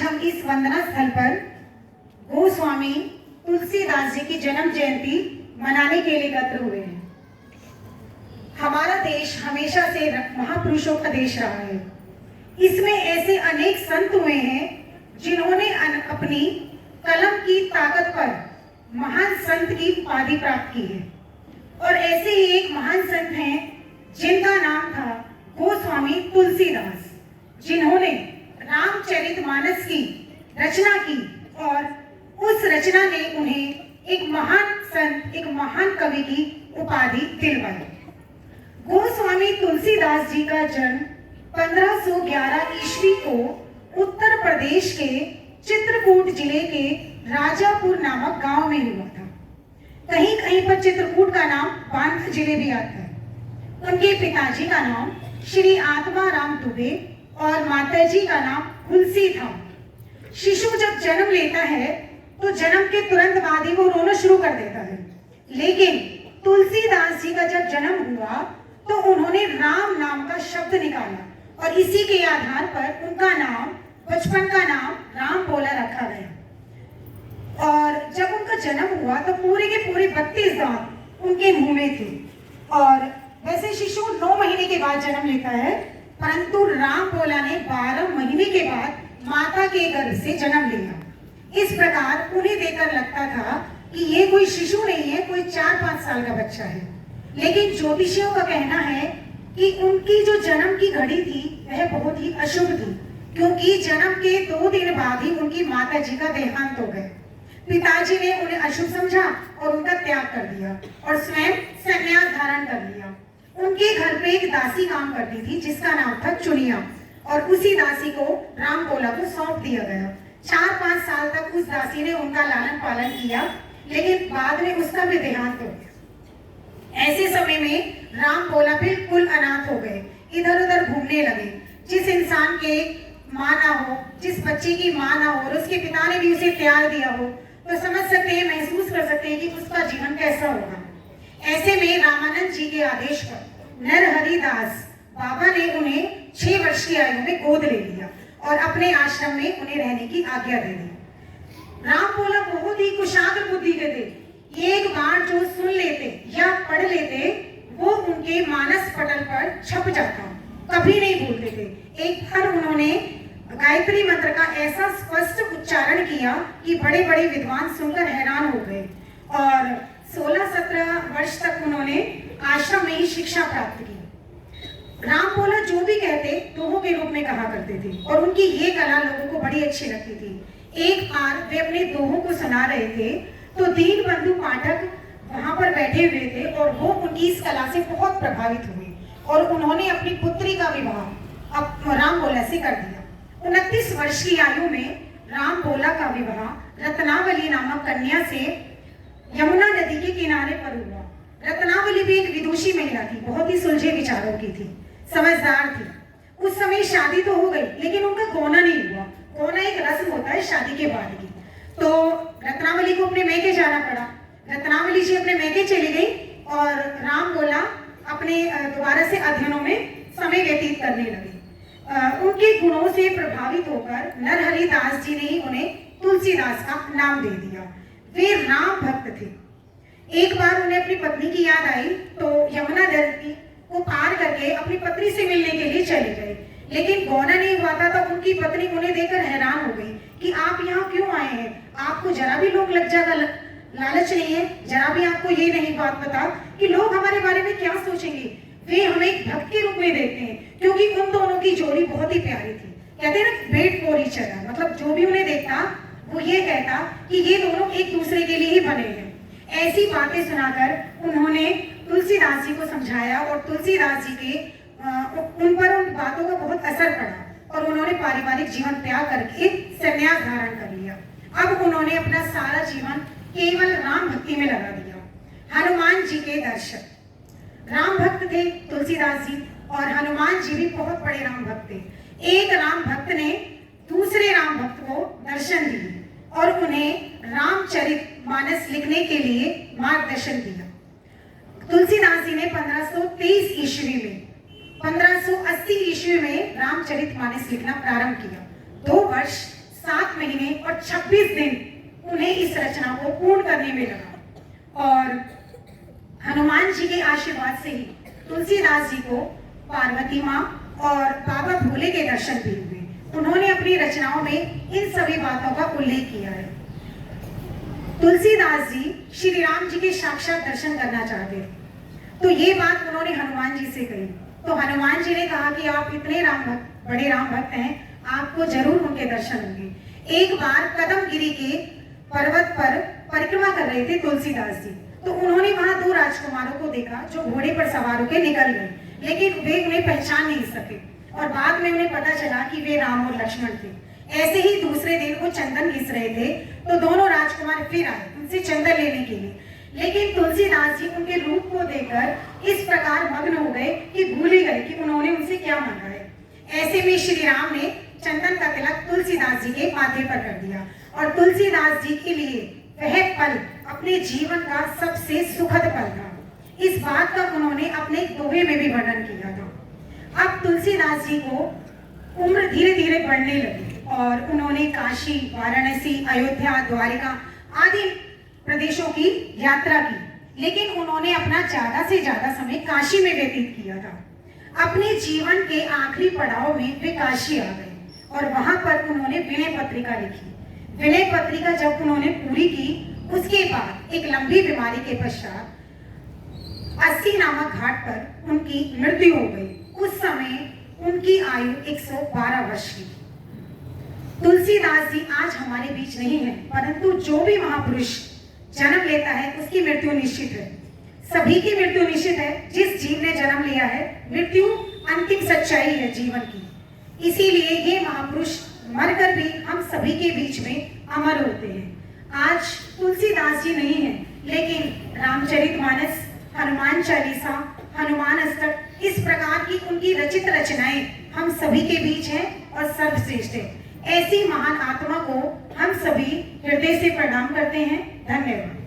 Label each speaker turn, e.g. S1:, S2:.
S1: आज हम इस वंदना स्थल पर गोस्वामी तुलसीदास जी की जन्म जयंती मनाने के लिए एकत्र हुए हैं। हमारा देश हमेशा से महापुरुषों का देश रहा है। इसमें ऐसे अनेक संत हुए हैं जिन्होंने अपनी कलम की ताकत पर महान संत की उपाधि प्राप्त की है। और ऐसे ही एक महान संत हैं जिनका नाम था गोस्वामी तुलसीदास, जिन्होंने रामचरितमानस की रचना की और उस रचना ने उन्हें एक महान संत, एक महान कवि की उपाधि दिलवाई। गोस्वामी तुलसीदास जी का जन्म 1511 ईस्वी को उत्तर प्रदेश के चित्रकूट जिले के राजापुर नामक गांव में हुआ था। कहीं कहीं पर चित्रकूट का नाम बांध जिले भी आता है। उनके पिताजी का नाम श्री आत्मा राम दुबे और माताजी का नाम तुलसी था। शिशु जब जन्म लेता है तो जन्म के तुरंत बाद ही वो रोना शुरू कर देता है, लेकिन तुलसीदास जी का जब जन्म हुआ तो उन्होंने राम नाम का शब्द निकाला और इसी के आधार पर उनका नाम, बचपन का नाम राम बोला रखा गया। और जब उनका जन्म हुआ तो पूरे के पूरे 32 दांत उनके मुंह में थे। और वैसे शिशु 9 महीने के बाद जन्म लेता है, परंतु राम बोला ने 12 महीने के बाद माता के गर्भ से जन्म लिया। इस प्रकार उन्हें देखकर लगता था कि ये कोई शिशु नहीं है, कोई 4-5 साल का बच्चा है। लेकिन ज्योतिषियों का कहना है कि उनकी जो जन्म की घड़ी थी वह बहुत ही अशुभ थी, क्योंकि जन्म के 2 दिन बाद ही उनकी माता जी का देहांत हो गया। पिताजी ने उन्हें अशुभ समझा और उनका त्याग कर दिया और स्वयं संन्यास धारण कर लिया। उनके घर पे एक दासी काम करती थी जिसका नाम था चुनिया, और उसी दासी को राम बोला को सौंप दिया गया। 4-5 साल तक उस दासी ने उनका लालन पालन किया, लेकिन बाद में उसका भी देहांत हो गया। ऐसे समय में राम बोला बिल्कुल अनाथ हो गए, इधर उधर घूमने लगे। जिस इंसान के माँ ना हो, जिस बच्चे की माँ ना हो और उसके पिता ने भी उसे त्याग दिया हो, तो समझ सकते हैं, महसूस कर सकते हैं कि उसका जीवन कैसा होगा। ऐसे में रामानंद जी के आदेश पर नरहरिदास बाबा ने उन्हें 6 वर्ष की आयु में गोद ले लिया और अपने आश्रम में उन्हें रहने की आज्ञा दे दी। राम बोला बहुत ही कुशाग्र बुद्धि के थे। एक बार जो सुन लेते या पढ़ लेते वो उनके मानस पटल पर छप जाता, कभी नहीं भूलते थे। एक बार उन्होंने गायत्री मंत्र का ऐसा स्पष्ट उच्चारण किया कि बड़े बड़े विद्वान सुनकर हैरान हो गए और 16-17 वर्ष तक उन्होंने आश्रम में ही शिक्षा प्राप्त की। राम बोला जो भी कहते दोहों के रूप में कहा करते थे और उनकी ये कला लोगों को बड़ी अच्छी लगती थी। एक बार वे अपने दोहों को सुना रहे थे तो दीनबंधु पाठक वहां पर बैठे हुए थे और वो उनकी इस कला से बहुत प्रभावित हुए और उन्होंने अपनी पुत्री का विवाह अब राम बोला से कर दिया। 29 वर्ष की आयु में राम बोला का विवाह रत्नावली नामक कन्या से यमुना नदी के किनारे पर हुआ। रत्नावली भी एक विदुषी महिला थी, बहुत ही सुलझे विचारों की थी, समझदार थी। उस समय शादी तो हो गई, लेकिन उनका गौना नहीं हुआ। गौना एक रस्म होता है शादी के बाद की। तो रत्नावली को अपने मैके जाना पड़ा। रत्नावली जी अपने मैके चली गई और राम बोला अपने दोबारा से अध्ययनों में समय व्यतीत करने लगे। उनके गुणों से प्रभावित होकर नरहरिदास जी ने ही उन्हें तुलसीदास का नाम दे दिया। वे राम भक्त थे। एक बार उन्हें अपनी पत्नी की याद आई तो यमुना नदी को पार करके अपनी पत्नी से मिलने के लिए चले गए, लेकिन गौना नहीं हुआ था। तो उनकी पत्नी उन्हें देखकर हैरान हो गई कि आप यहाँ क्यों आए हैं, आपको जरा भी लोग लज्जा का लालच नहीं है, जरा भी आपको ये नहीं बात पता कि लोग हमारे बारे में क्या सोचेंगे। वे हमें एक भक्त के रूप में देखते हैं, क्योंकि उन दोनों की जोड़ी बहुत ही प्यारी थी। कहते हैं ना मेड फॉर ईच अदर, मतलब जो भी उन्हें देखता वो ये कहता कि ये दोनों एक दूसरे के लिए ही बने हैं। ऐसी बातें सुनाकर उन्होंने तुलसीदास जी को समझाया और तुलसीदास जी के उन बातों का बहुत असर पड़ा और उन्होंने पारिवारिक जीवन त्याग करके संन्यास धारण कर लिया। अब उन्होंने अपना सारा जीवन केवल राम भक्ति में लगा दिया। हनुमान जी के दर्शन, राम भक्त थे तुलसीदास जी और हनुमान जी भी बहुत बड़े राम भक्त थे। एक राम भक्त ने दूसरे राम भक्त को दर्शन दिए और उन्हें रामचरितमानस लिखने के लिए मार्गदर्शन दिया। तुलसीदास जी ने 1523 ईस्वी में 1580 ईस्वी में रामचरितमानस लिखना प्रारंभ किया। 2 वर्ष 7 महीने और 26 दिन उन्हें इस रचना को पूर्ण करने में लगा। और हनुमान जी के आशीर्वाद से ही तुलसीदास जी को पार्वती माँ और बाबा भोले के दर्शन भी हुए। उन्होंने अपनी रचनाओं में इन सभी बातों का उल्लेख किया है। तुलसीदास जी श्री राम जी के साक्षात दर्शन करना चाहते थे, तो ये बात उन्होंने हनुमान जी से कही। तो हनुमान जी ने कहा कि आप इतने बड़े राम भक्त हैं, आपको जरूर उनके दर्शन होंगे। एक बार कदमगिरी के पर्वत पर परिक्रमा कर रहे थे तुलसीदास जी, तो उन्होंने वहां 2 राजकुमारों को देखा जो घोड़े पर सवार होकर निकल गए, लेकिन वे उन्हें पहचान नहीं सके और बाद में उन्हें पता चला कि वे राम और लक्ष्मण थे। ऐसे ही दूसरे दिन वो चंदन घिस रहे थे, तो दोनों राजकुमार फिर आए उनसे चंदन लेने के लिए, लेकिन तुलसीदास जी उनके रूप को देखकर इस प्रकार मग्न हो गए कि भूल ही गए कि उन्होंने उनसे क्या मांगा है। ऐसे में श्री राम ने चंदन का तिलक तुलसीदास जी के माथे पर कर दिया और तुलसीदास जी के लिए वह पल अपने जीवन का सबसे सुखद पल था। इस बात का उन्होंने अपने दोहे में भी वर्णन किया था। अब तुलसीदास जी को उम्र धीरे धीरे बढ़ने लगी और उन्होंने काशी, वाराणसी, अयोध्या, द्वारिका आदि प्रदेशों की यात्रा की, लेकिन उन्होंने अपना ज्यादा से ज्यादा समय काशी में व्यतीत किया था। अपने जीवन के आखिरी पड़ाव में वे काशी आ गए और वहां पर उन्होंने विनय पत्रिका लिखी। विनय पत्रिका जब उन्होंने पूरी की, उसके बाद एक लंबी बीमारी के पश्चात 80 नामक घाट पर उनकी मृत्यु हो गई। उस समय उनकी आयु 112 वर्ष की। तुलसीदास जी आज हमारे बीच नहीं है, परंतु जो भी महापुरुष जन्म लेता है उसकी मृत्यु निश्चित है। सभी की मृत्यु निश्चित है। जिस जीव ने जन्म लिया है, मृत्यु अंतिम सच्चाई है जीवन की। इसीलिए ये महापुरुष मरकर भी हम सभी के बीच में अमर होते हैं। आज तुलसीदास जी नहीं है, लेकिन रामचरितमानस, हनुमान चालीसा, हनुमान अष्टक, इस प्रकार की उनकी रचित रचनाएं हम सभी के बीच हैं और सर्वश्रेष्ठ है। ऐसी महान आत्मा को हम सभी हृदय से प्रणाम करते हैं। धन्यवाद।